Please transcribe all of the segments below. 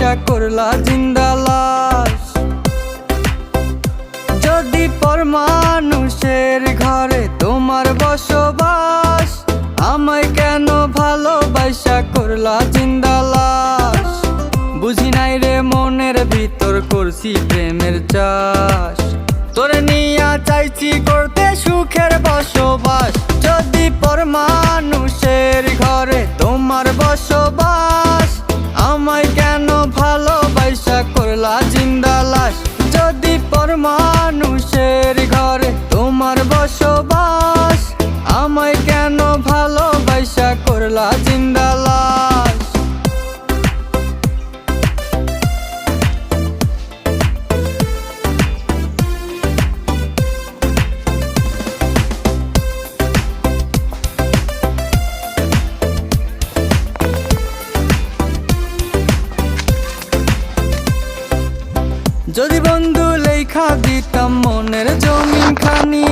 বাইসা করলা জিন্দা লাশ। যদি পর মানুষের ঘরে তোমার বসবাস, আমায় কেন ভালোবাসা করলা জিন্দা লাশ। বুঝি নাই রে মনের ভিতর করছি প্রেমের চাষ, তোরে নিয়া চাইছি করতে সুখের বসবাস। যদি পর মানুষের ঘরে তোমার বসবাস, আমায় কেন ভালোবাসা করলা জিন্দা লাশ। যদি পর মানুষের ঘরে তোমার বসবাস, আমায় কেন ভালোবাসা করলা জিন্দা লাশ। যদি বন্ধু লেখা দিতাম মনের জমিন খানি,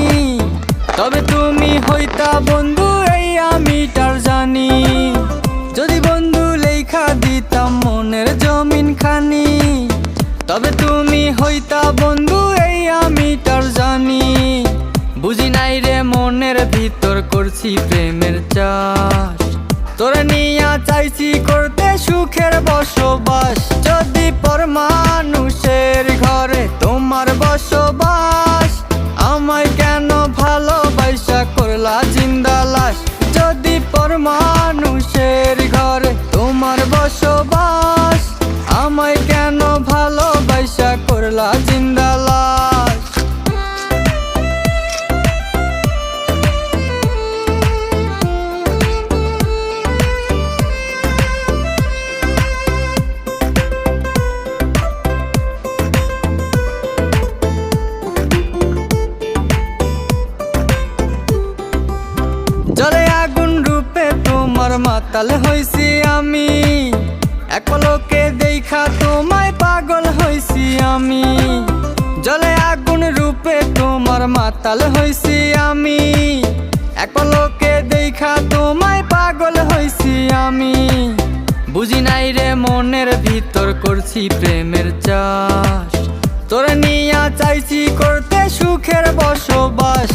তবে তুমি হইতা বন্ধু এই আমি তার জানি। যদি বন্ধু লেখা দিতাম মনের জমিন খানি, তবে তুমি হইতা বন্ধু এই আমি তার জানি। বুঝি নাই রে মনের ভিতর করছি প্রেমের চাষ, তোরে নিয়া চাইছি করতে সুখের বসবাস। যদি পর মানুষের ঘরে তোমার বসবাস, আমায় কেন ভালোবাসা করলা জিন্দা লাশ। যদি পর মানুষের ঘরে তোমার বসবাস, আমায় কেন ভালোবাসা করলা জিন্দা লাশ। জলে আগুন রূপে তোমার মাতাল হইছি আমি, এক পলকে দেখা তোমায় পাগল হইছি আমি। জলে আগুন রূপে তোমার মাতাল হইছি আমি, এক পলকে দেখা তোমায় পাগল হইছি আমি। বুঝি নাই রে মনের ভিতর করছি প্রেমের চাষ, তোরে নিয়া চাইছি করতে সুখের বসবাস।